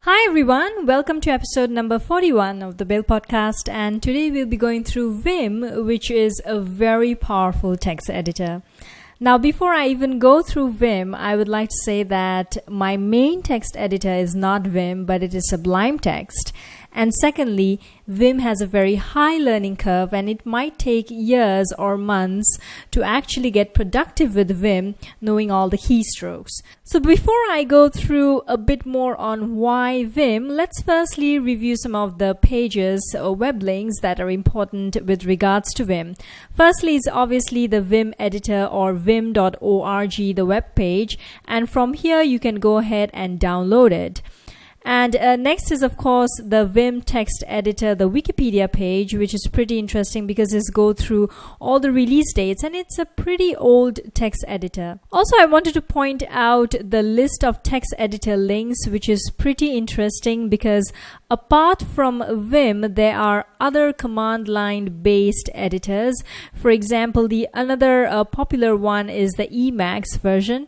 Hi everyone, welcome to episode number 41 of the Bill Podcast, and today we'll be going through Vim, which is a very powerful text editor. Now, before I even go through Vim, I would like to say that my main text editor is not Vim, but it is Sublime Text. And secondly, Vim has a very high learning curve and it might take years or months to actually get productive with Vim, knowing all the keystrokes. So before I go through a bit more on why Vim, let's firstly review some of the pages or web links that are important with regards to Vim. Firstly is obviously the Vim editor or vim.org, the web page, and from here you can go ahead and download it. And next is, of course, the Vim text editor, the Wikipedia page, which is pretty interesting because it's go through all the release dates and it's a pretty old text editor. Also, I wanted to point out the list of text editor links, which is pretty interesting because apart from Vim, there are other command line based editors. For example, the another popular one is the Emacs version,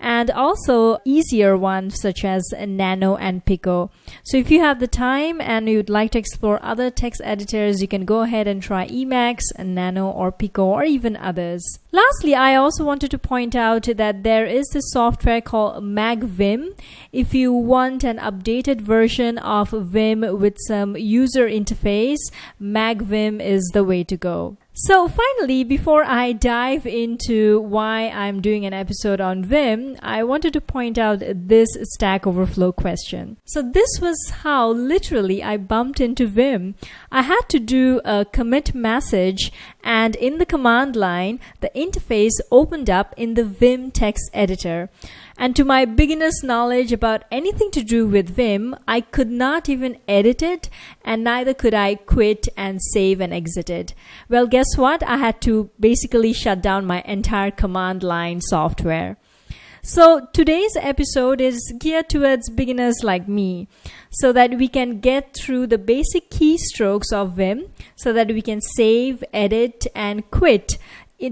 and also easier ones such as Nano and Pico. So if you have the time and you'd like to explore other text editors, you can go ahead and try Emacs, Nano or Pico or even others. Lastly, I also wanted to point out that there is this software called MagVim. If you want an updated version of Vim with some user interface, MagVim is the way to go. So finally, before I dive into why I'm doing an episode on Vim, I wanted to point out this Stack Overflow question. So this was how literally I bumped into Vim. I had to do a commit message, and in the command line, the interface opened up in the Vim text editor. And to my beginner's knowledge about anything to do with Vim, I could not even edit it, and neither could I quit and save and exit it. Well, guess what? I had to basically shut down my entire command line software. So today's episode is geared towards beginners like me, so that we can get through the basic keystrokes of Vim, so that we can save, edit, and quit.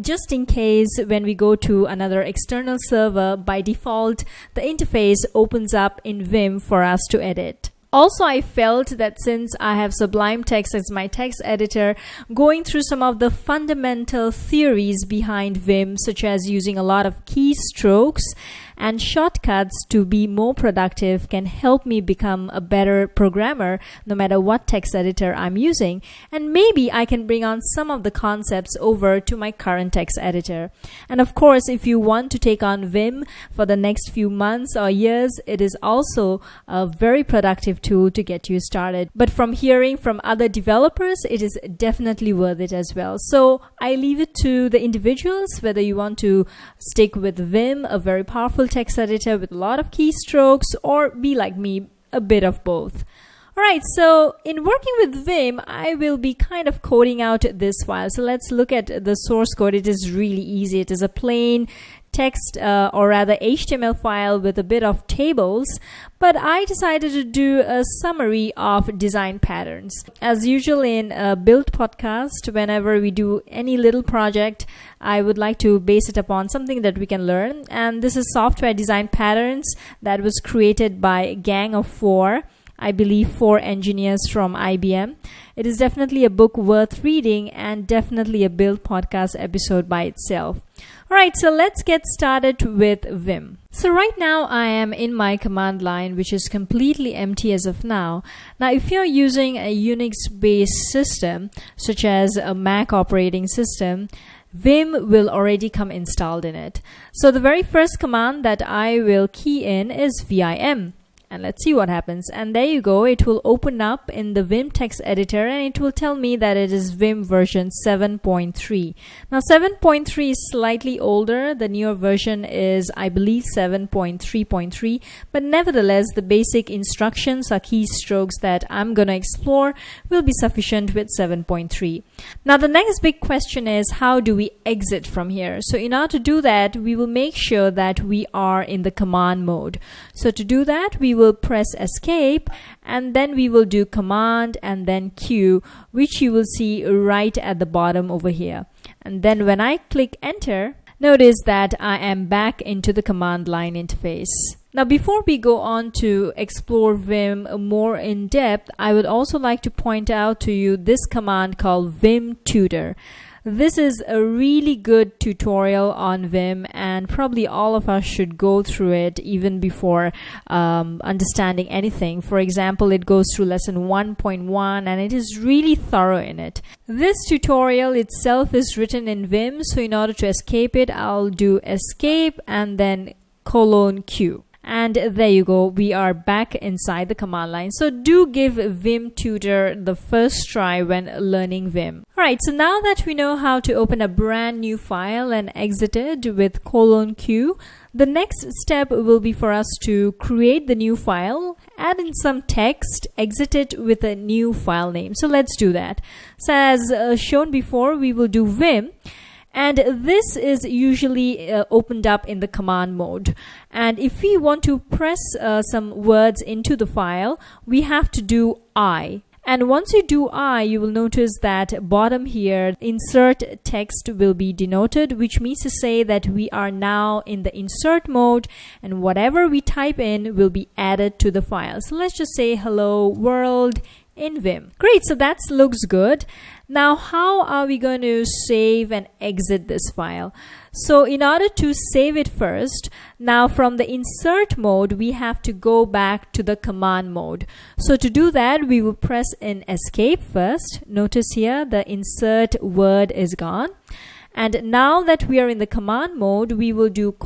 Just in case when we go to another external server, by default, the interface opens up in Vim for us to edit. Also, I felt that since I have Sublime Text as my text editor, going through some of the fundamental theories behind Vim, such as using a lot of keystrokes and shortcuts to be more productive, can help me become a better programmer no matter what text editor I'm using. And maybe I can bring on some of the concepts over to my current text editor. And of course, if you want to take on Vim for the next few months or years, it is also a very productive tool to get you started. But from hearing from other developers, it is definitely worth it as well. So I leave it to the individuals, whether you want to stick with Vim, a very powerful text editor with a lot of keystrokes, or be like me, a bit of both. Alright, so in working with Vim, I will be kind of coding out this file. So let's look at the source code. It is really easy. It is a plain text or rather HTML file with a bit of tables, but I decided to do a summary of design patterns. As usual in a Build podcast, whenever we do any little project, I would like to base it upon something that we can learn, and this is software design patterns that was created by a gang of four. I believe 4 engineers from IBM. It is definitely a book worth reading and definitely a Build podcast episode by itself. Alright, so let's get started with Vim. So right now I am in my command line, which is completely empty as of now. Now if you're using a Unix-based system, such as a Mac operating system, Vim will already come installed in it. So the very first command that I will key in is vim. And let's see what happens. And there you go. It will open up in the Vim text editor and it will tell me that it is Vim version 7.3. Now 7.3 is slightly older. The newer version is, I believe, 7.3.3. But nevertheless, the basic instructions or keystrokes that I'm going to explore will be sufficient with 7.3. Now the next big question is, how do we exit from here? So in order to do that, we will make sure that we are in the command mode. So to do that, we will press escape and then we will do command and then Q, which you will see right at the bottom over here. And then when I click enter, notice that I am back into the command line interface. Now, before we go on to explore Vim more in depth, I would also like to point out to you this command called Vim Tutor. This is a really good tutorial on Vim, and probably all of us should go through it even before understanding anything. For example, it goes through lesson 1.1 and it is really thorough in it. This tutorial itself is written in Vim, so in order to escape it, I'll do escape and then :Q. And there you go, we are back inside the command line. So do give Vim Tutor the first try when learning Vim. Alright, so now that we know how to open a brand new file and exit it with :Q, the next step will be for us to create the new file, add in some text, exit it with a new file name. So let's do that. So as shown before, we will do Vim. And this is usually opened up in the command mode. And if we want to press some words into the file, we have to do I. And once you do I, you will notice that bottom here, insert text will be denoted, which means to say that we are now in the insert mode and whatever we type in will be added to the file. So let's just say hello world in Vim. Great, so that looks good. Now, how are we going to save and exit this file? So in order to save it first, now from the insert mode, we have to go back to the command mode. So to do that, we will press in escape first. Notice here the insert word is gone. And now that we are in the command mode, we will do :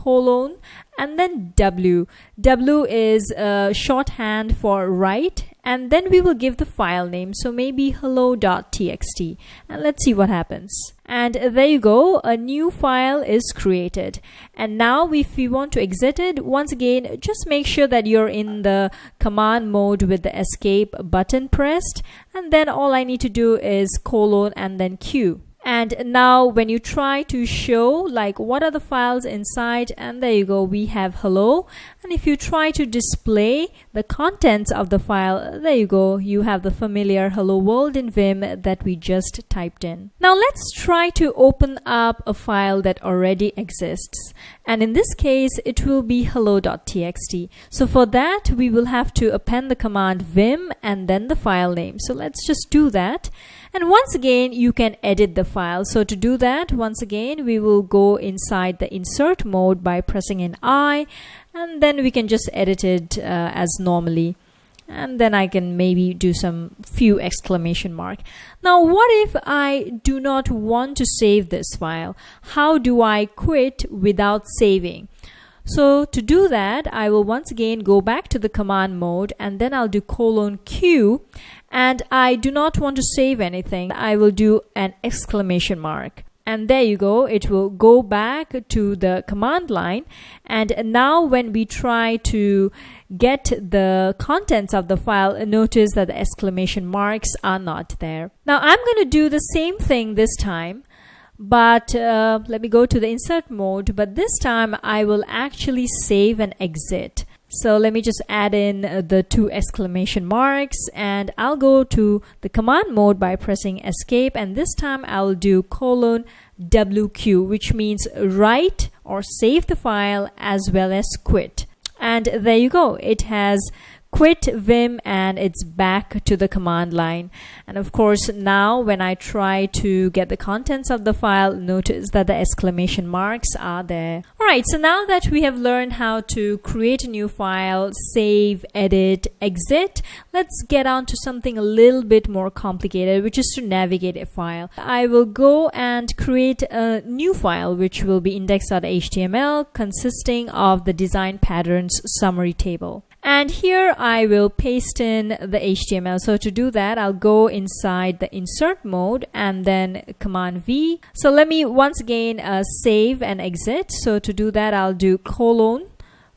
and then W. W is shorthand for write, and then we will give the file name. So maybe hello.txt, and let's see what happens. And there you go, a new file is created. And now if we want to exit it, once again, just make sure that you're in the command mode with the escape button pressed, and then all I need to do is : and then Q. And now when you try to show like what are the files inside, and there you go, we have hello. And if you try to display the contents of the file, there you go, you have the familiar hello world in Vim that we just typed in. Now let's try to open up a file that already exists. And in this case, it will be hello.txt. So for that, we will have to append the command Vim and then the file name. So let's just do that. And once again, you can edit the file. So to do that, once again, we will go inside the insert mode by pressing in I, and then we can just edit it as normally. And then I can maybe do some few exclamation mark. Now, what if I do not want to save this file? How do I quit without saving? So to do that, I will once again go back to the command mode, and then I'll do : Q, and I do not want to save anything. I will do an exclamation mark. And there you go, it will go back to the command line. And now when we try to get the contents of the file, notice that the exclamation marks are not there. Now I'm going to do the same thing this time. But let me go to the insert mode, but this time I will actually save and exit. So let me just add in the 2 exclamation marks, and I'll go to the command mode by pressing escape, and this time I'll do : WQ, which means write or save the file as well as quit. And there you go, it has quit Vim and it's back to the command line. And of course, now when I try to get the contents of the file, notice that the exclamation marks are there. Alright, so now that we have learned how to create a new file, save, edit, exit, let's get on to something a little bit more complicated, which is to navigate a file. I will go and create a new file which will be index.html consisting of the design patterns summary table. And here I will paste in the HTML. So to do that, I'll go inside the insert mode and then command V. So let me once again save and exit. So to do that, I'll do :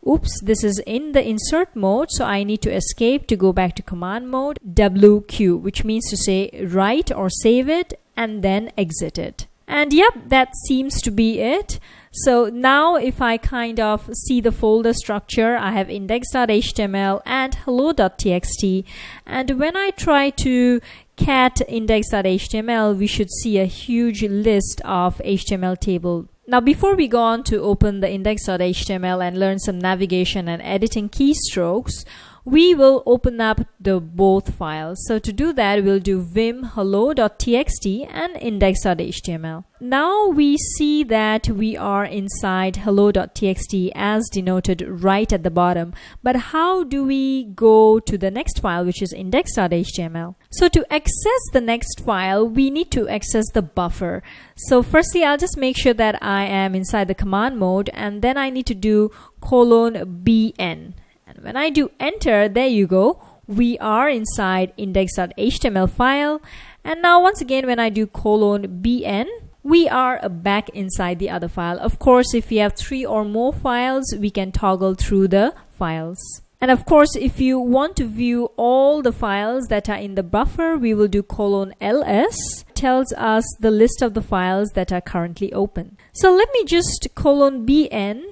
oops, this is in the insert mode, so I need to escape to go back to command mode, WQ, which means to say write or save it and then exit it. And yep, that seems to be it. So now if I kind of see the folder structure, I have index.html and hello.txt. And when I try to cat index.html, we should see a huge list of HTML table Now, before we go on to open the index.html and learn some navigation and editing keystrokes, we will open up the both files. So to do that, we'll do vim hello.txt and index.html. Now we see that we are inside hello.txt as denoted right at the bottom. But how do we go to the next file, which is index.html? So to access the next file, we need to access the buffer. So firstly, I'll just make sure that I am inside the command mode, and then I need to do :bn. And when I do enter, there you go, we are inside index.html file. And now once again, when I do :bn, we are back inside the other file. Of course, if you have 3 or more files, we can toggle through the files. And of course, if you want to view all the files that are in the buffer, we will do :ls. Tells us the list of the files that are currently open. So let me just :bn,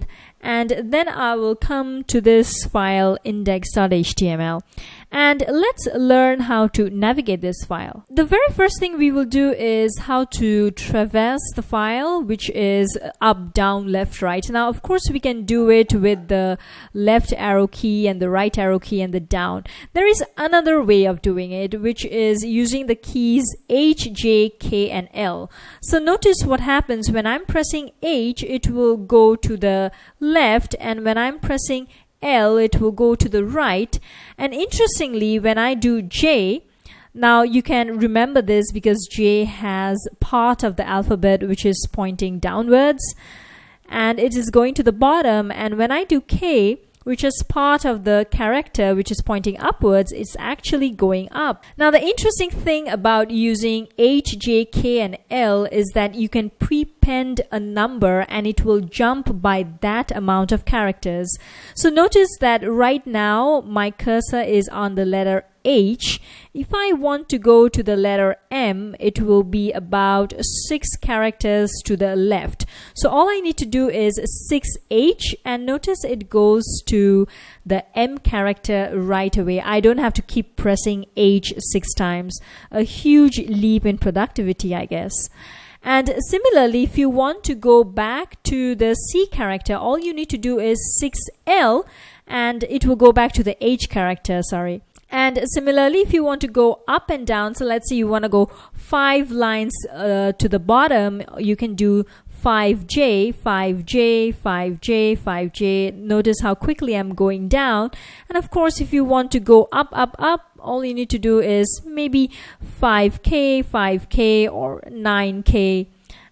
and then I will come to this file index.html, and let's learn how to navigate this file. The very first thing we will do is how to traverse the file, which is up, down, left, right. Now of course we can do it with the left arrow key and the right arrow key and the down. There is another way of doing it, which is using the keys H, J, K and L. So notice what happens when I'm pressing H, it will go to the left, and when I'm pressing L, it will go to the right. And interestingly, when I do J, now you can remember this because J has part of the alphabet which is pointing downwards, and it is going to the bottom. And when I do K, which is part of the character which is pointing upwards, it's actually going up. Now the interesting thing about using H, J, K and L is that you can prepend a number and it will jump by that amount of characters. So notice that right now my cursor is on the letter H. If I want to go to the letter M, it will be about 6 characters to the left. So all I need to do is 6H, and notice it goes to the M character right away. I don't have to keep pressing H 6 times. A huge leap in productivity, I guess. And similarly, if you want to go back to the C character, all you need to do is 6L, and it will go back to the H character, sorry. And similarly, if you want to go up and down, so let's say you want to go 5 lines to the bottom, you can do 5J, 5J, 5J, 5J. Notice how quickly I'm going down. And of course, if you want to go up, up, up, all you need to do is maybe 5K, 5K, or 9K.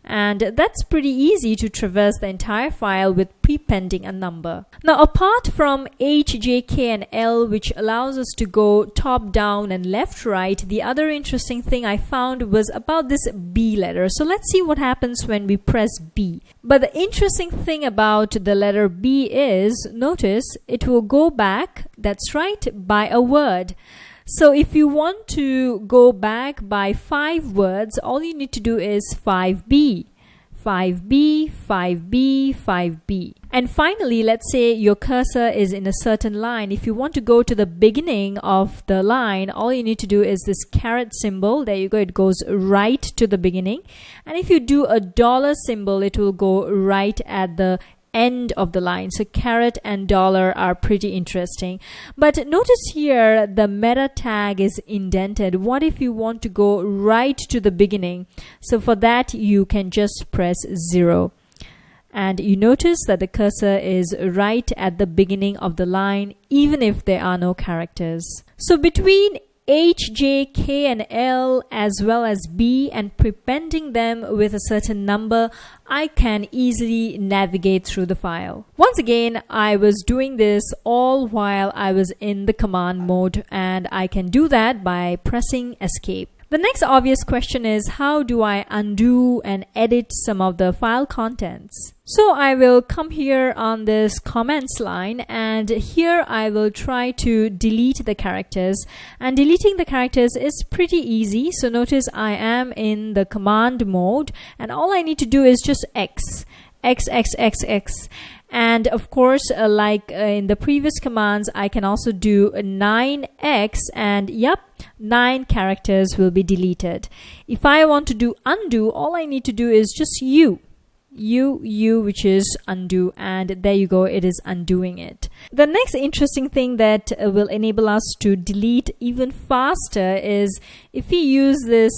And that's pretty easy to traverse the entire file with prepending a number. Now apart from H, J, K and L, which allows us to go top, down and left, right, the other interesting thing I found was about this B letter. So let's see what happens when we press B. But the interesting thing about the letter B is, notice it will go back, that's right, by a word. So if you want to go back by 5 words, all you need to do is 5B, 5B, 5B, 5B. And finally, let's say your cursor is in a certain line. If you want to go to the beginning of the line, all you need to do is this caret symbol. There you go, it goes right to the beginning. And if you do a dollar symbol, it will go right at the end of the line. So caret and dollar are pretty interesting. But notice here the meta tag is indented. What if you want to go right to the beginning? So for that you can just press 0. And you notice that the cursor is right at the beginning of the line, even if there are no characters. So between H, J, K and L as well as B and prepending them with a certain number, I can easily navigate through the file. Once again, I was doing this all while I was in the command mode, and I can do that by pressing escape. The next obvious question is, how do I undo and edit some of the file contents? So I will come here on this comments line, and here I will try to delete the characters. And deleting the characters is pretty easy. So notice I am in the command mode, and all I need to do is just X. And of course, like in the previous commands, I can also do 9x, and yep, 9 characters will be deleted. If I want to do undo, all I need to do is just U. U, which is undo, and there you go, it is undoing it. The next interesting thing that will enable us to delete even faster is if we use this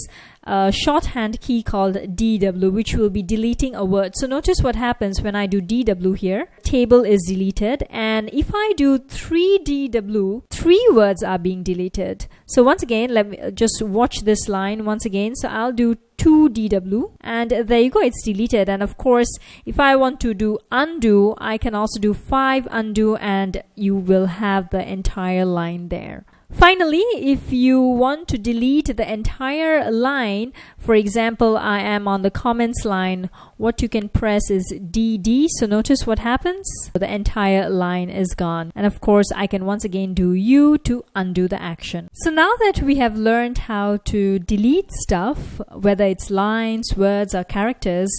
shorthand key called DW, which will be deleting a word. So notice what happens when I do DW here. Table is deleted, and if I do 3DW, 3 words are being deleted. So once again, let me just watch this line once again. So I'll do 2DW, and there you go, it's deleted. And of course, if I want to do undo, I can also do 5 undo, and you will have the entire line there. Finally, if you want to delete the entire line, for example, I am on the comments line, what you can press is DD. So notice what happens. The entire line is gone. And of course, I can once again do U to undo the action. So now that we have learned how to delete stuff, whether it's lines, words, or characters,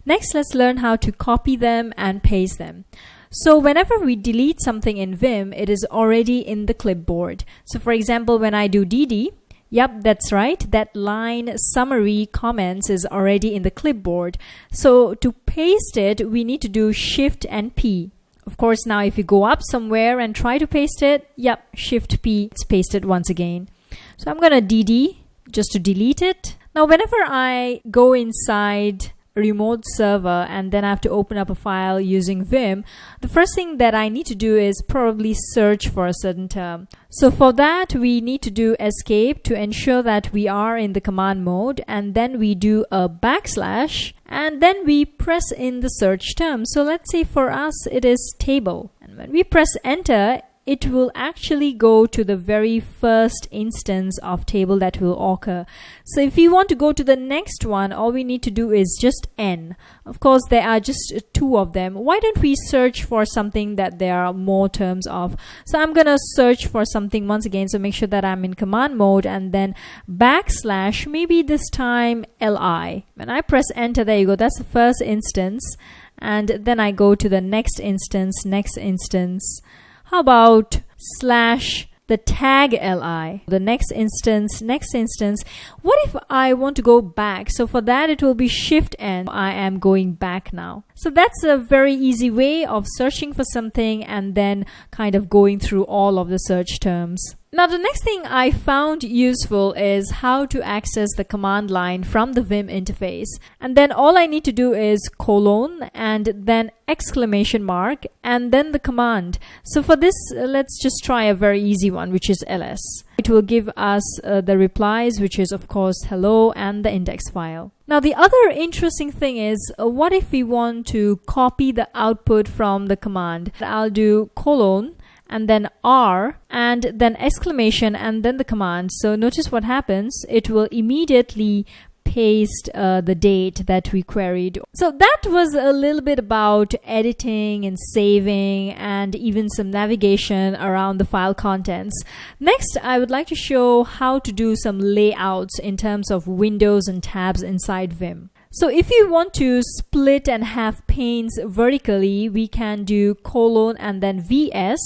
next let's learn how to copy them and paste them. So whenever we delete something in Vim, it is already in the clipboard. So for example, when I do DD, yep, that's right, that line summary comments is already in the clipboard. So to paste it, we need to do Shift and P. Of course, now if you go up somewhere and try to paste it, yep, Shift P, it's pasted once again. So I'm gonna DD just to delete it. Now whenever I go inside remote server and then I have to open up a file using Vim, the first thing that I need to do is probably search for a certain term. So for that, we need to do escape to ensure that we are in the command mode, and then we do a backslash, and then we press in the search term. So let's say for us it is table, and when we press enter, it will actually go to the very first instance of table that will occur. So if you want to go to the next one, all we need to do is just N. Of course, there are just 2 of them. Why don't we search for something that there are more terms of? So I'm gonna search for something once again. So make sure that I'm in command mode, and then backslash, maybe this time LI. When I press enter, there you go, that's the first instance. And then I go to the next instance. How about slash the tag li, the next instance. What if I want to go back? So for that, it will be Shift N. I am going back now. So that's a very easy way of searching for something and then kind of going through all of the search terms. Now the next thing I found useful is how to access the command line from the Vim interface. And then all I need to do is colon and then exclamation mark and then the command. So for this, let's just try a very easy one, which is ls. It will give us the replies, which is of course hello and the index file. Now the other interesting thing is, what if we want to copy the output from the command? I'll do colon and then R and then exclamation and then the command. So notice what happens. It will immediately paste the date that we queried. So that was a little bit about editing and saving and even some navigation around the file contents. Next, I would like to show how to do some layouts in terms of windows and tabs inside Vim. So if you want to split and have panes vertically, we can do colon and then VS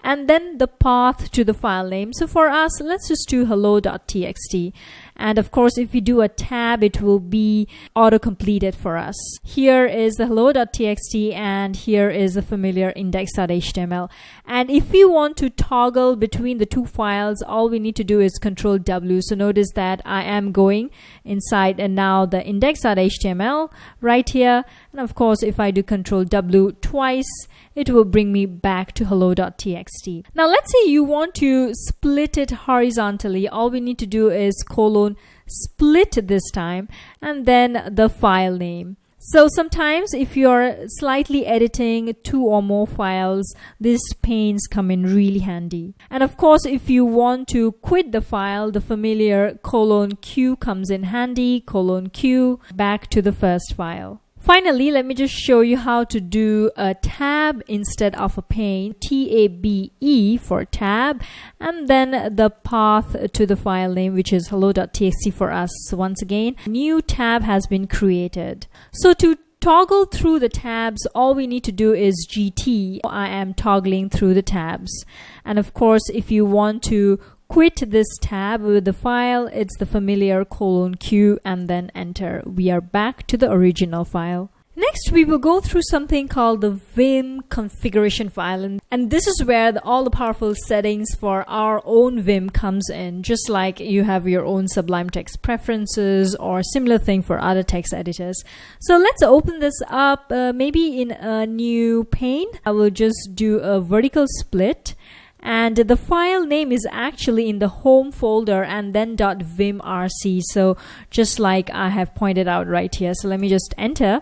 and then the path to the file name. So for us, let's just do hello.txt. And of course, if you do a tab, it will be auto-completed for us. Here is the hello.txt and here is the familiar index.html. And if we want to toggle between the 2 files, all we need to do is Control W. So notice that I am going inside and now the index.html right here. And of course, if I do Control W twice, it will bring me back to hello.txt. Now let's say you want to split it horizontally. All we need to do is colon split this time and then the file name. So sometimes if you're slightly editing 2 or more files, these panes come in really handy. And of course, if you want to quit the file, the familiar colon Q comes in handy, colon Q, back to the first file. Finally, let me just show you how to do a tab instead of a pane. TABE for tab, and then the path to the file name, which is hello.txt for us. So once again, a new tab has been created. So to toggle through the tabs, all we need to do is GT. I am toggling through the tabs. And of course, if you want to quit this tab with the file, it's the familiar colon Q and then enter. We are back to the original file. Next, we will go through something called the Vim configuration file, and this is where all the powerful settings for our own Vim comes in, just like you have your own Sublime Text preferences or similar thing for other text editors. So let's open this up, maybe in a new pane. I will just do a vertical split. And the file name is actually in the home folder and then .vimrc. So just like I have pointed out right here. So let me just enter.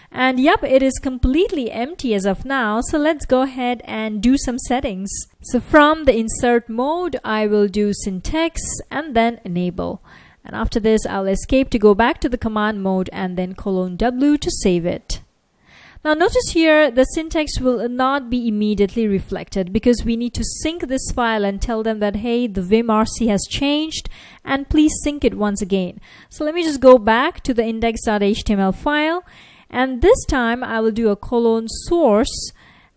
And yep, it is completely empty as of now. So let's go ahead and do some settings. So from the insert mode, I will do syntax and then enable. And after this, I'll escape to go back to the command mode and then :W to save it. Now notice here the syntax will not be immediately reflected because we need to sync this file and tell them that, hey, the vimrc has changed and please sync it once again. So let me just go back to the index.html file, and this time I will do a :source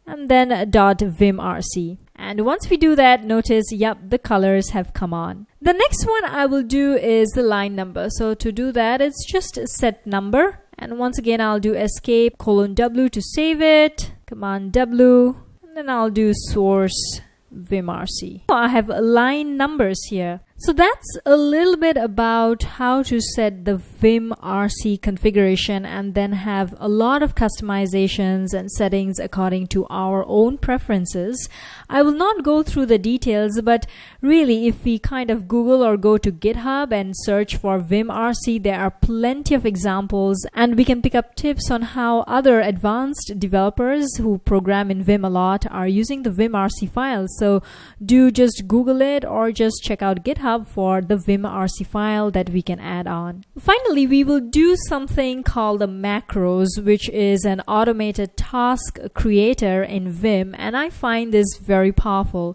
and then .vimrc. And once we do that, notice, yep, the colors have come on. The next one I will do is the line number. So to do that, it's just set number. And once again, I'll do escape :W to save it, command W, and then I'll do source vimrc. I have line numbers here. So that's a little bit about how to set the vimrc configuration and then have a lot of customizations and settings according to our own preferences. I will not go through the details, but really if we kind of Google or go to GitHub and search for vimrc, there are plenty of examples and we can pick up tips on how other advanced developers who program in Vim a lot are using the vimrc files. So do just Google it or just check out GitHub for the vimrc file that we can add on. Finally, we will do something called the macros, which is an automated task creator in Vim, and I find this very powerful.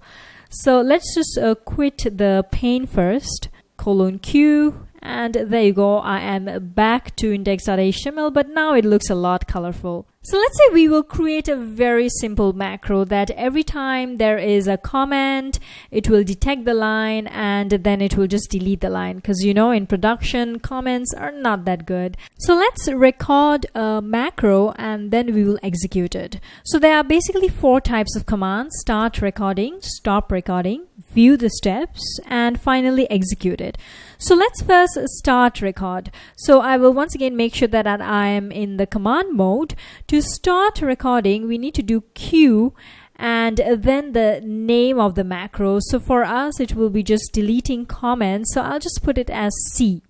So let's just quit the pane first, :Q, and there you go. I am back to index.html, but now it looks a lot colorful. So let's say we will create a very simple macro that every time there is a comment, it will detect the line and then it will just delete the line, because you know in production comments are not that good. So let's record a macro and then we will execute it. So there are basically 4 types of commands: start recording, stop recording, view the steps, and finally execute it. So let's first start record. So I will once again make sure that I am in the command mode. To start recording, we need to do Q and then the name of the macro. So for us, it will be just deleting comments. So I'll just put it as C.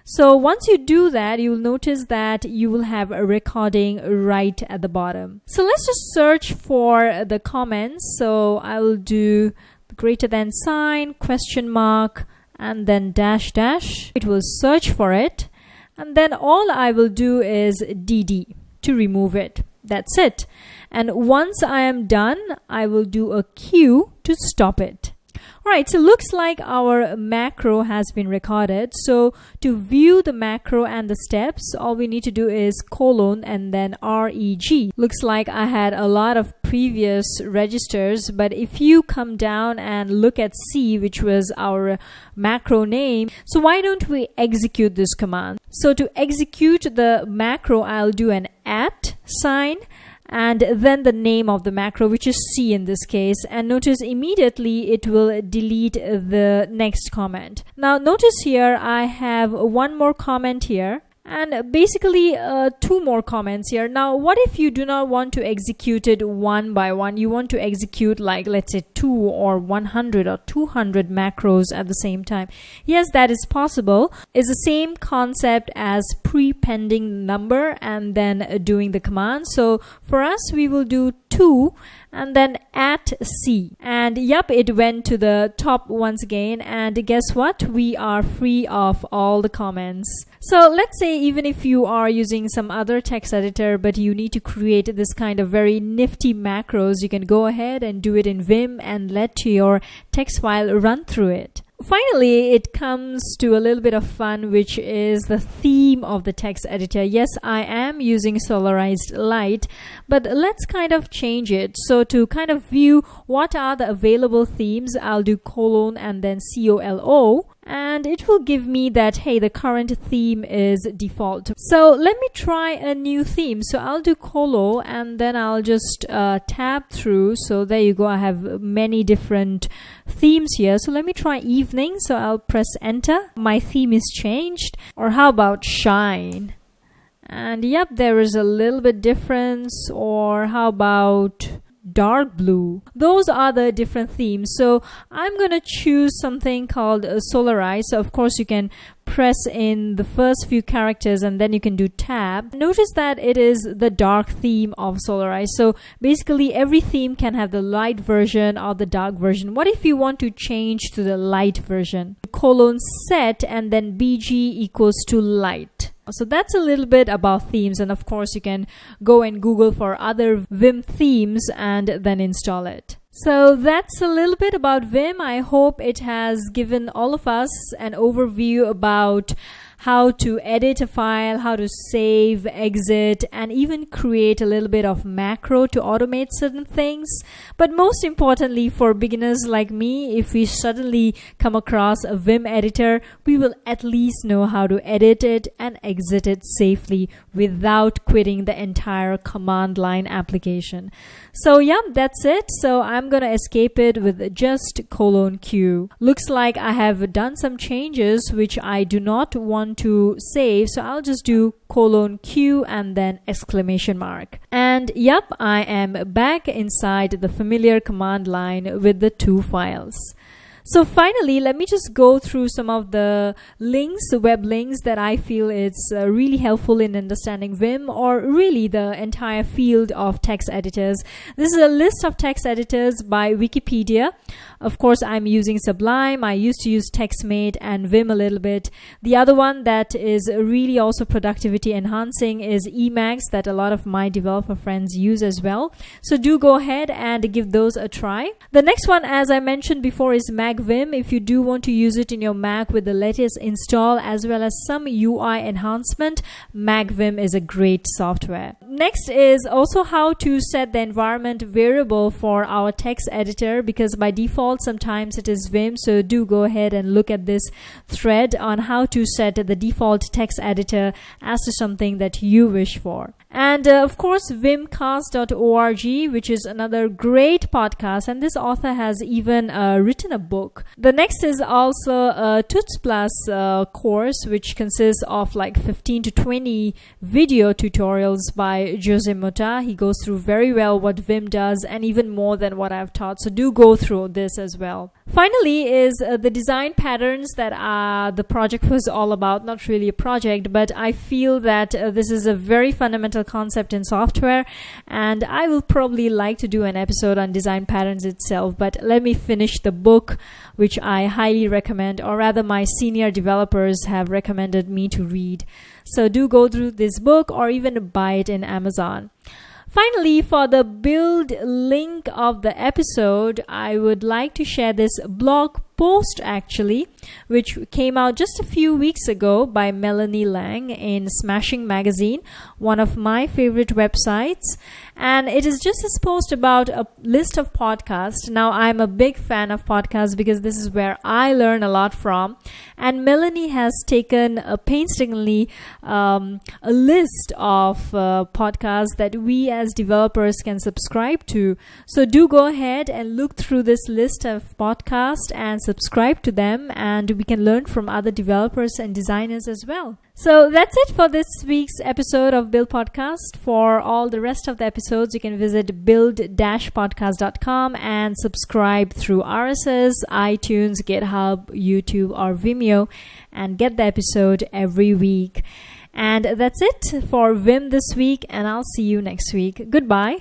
So once you do that, you will notice that you will have a recording right at the bottom. So let's just search for the comments. So I will do greater than sign, question mark, and then dash dash. It will search for it, and then all I will do is DD to remove it. That's it. And once I am done, I will do a Q to stop it. Alright, so looks like our macro has been recorded. So to view the macro and the steps, all we need to do is : and then REG. Looks like I had a lot of previous registers, but if you come down and look at C, which was our macro name, so why don't we execute this command? So to execute the macro, I'll do an @ sign and then the name of the macro, which is C in this case, and notice immediately it will delete the next comment. Now notice here I have one more comment here and basically 2 more comments here. Now what if you do not want to execute it one by one? You want to execute like, let's say 2 or 100 or 200 macros at the same time. Yes, that is possible. It's the same concept as prepending number and then doing the command. So for us, we will do 2 and then @C, and yep, it went to the top once again, and guess what, we are free of all the comments. So let's say even if you are using some other text editor but you need to create this kind of very nifty macros, you can go ahead and do it in Vim and let your text file run through it. Finally, it comes to a little bit of fun, which is the theme of the text editor. Yes, I am using Solarized Light, but let's kind of change it. So to kind of view what are the available themes, I'll do : and then COLO. and it will give me that, hey, the current theme is default. So let me try a new theme. So I'll do Colo, and then I'll just tab through. So there you go. I have many different themes here. So let me try evening. So I'll press enter. My theme is changed. Or how about shine? And yep, there is a little bit difference. Or how about dark blue? Those are the different themes. So I'm gonna choose something called Solarize. So of course you can press in the first few characters and then you can do tab. Notice that it is the dark theme of Solarize. So basically every theme can have the light version or the dark version. What if you want to change to the light version? :set and then BG equals to light. So that's a little bit about themes, and of course you can go and Google for other Vim themes and then install it. So that's a little bit about Vim. I hope it has given all of us an overview about how to edit a file, how to save, exit, and even create a little bit of macro to automate certain things. But most importantly, for beginners like me, if we suddenly come across a Vim editor, we will at least know how to edit it and exit it safely without quitting the entire command line application. So yeah, that's it. So I'm gonna escape it with just :Q. Looks like I have done some changes which I do not want to save, so I'll just do :Q and then exclamation mark. And yep, I am back inside the familiar command line with the two files. So finally, let me just go through some of the links, web links that I feel it's really helpful in understanding Vim, or really the entire field of text editors. This is a list of text editors by Wikipedia. Of course, I'm using Sublime. I used to use TextMate and Vim a little bit. The other one that is really also productivity enhancing is Emacs, that a lot of my developer friends use as well. So do go ahead and give those a try. The next one, as I mentioned before, is MacVim. If you do want to use it in your Mac with the latest install as well as some UI enhancement, MacVim is a great software. Next is also how to set the environment variable for our text editor, because by default sometimes it is Vim. So do go ahead and look at this thread on how to set the default text editor as to something that you wish for. And of course, vimcast.org, which is another great podcast, and this author has even written a book. The next is also a Tuts Plus course, which consists of like 15 to 20 video tutorials by Jose Mota. He goes through very well what Vim does and even more than what I've taught. So do go through this as well. Finally is the design patterns that the project was all about. Not really a project, but I feel that this is a very fundamental concept in software, and I will probably like to do an episode on design patterns itself. But let me finish the book, which I highly recommend, or rather my senior developers have recommended me to read. So do go through this book or even buy it in Amazon. Finally, for the build link of the episode, I would like to share this blog post actually, which came out just a few weeks ago by Melanie Lang in Smashing Magazine, one of my favorite websites. And it is just a post about a list of podcasts. Now, I'm a big fan of podcasts because this is where I learn a lot from. And Melanie has taken painstakingly a list of podcasts that we as developers can subscribe to. So do go ahead and look through this list of podcasts and subscribe to them, and we can learn from other developers and designers as well. So that's it for this week's episode of Build Podcast. For all the rest of the episodes, you can visit build-podcast.com and subscribe through RSS, iTunes, GitHub, YouTube, or Vimeo, and get the episode every week. And that's it for Vim this week, and I'll see you next week. Goodbye.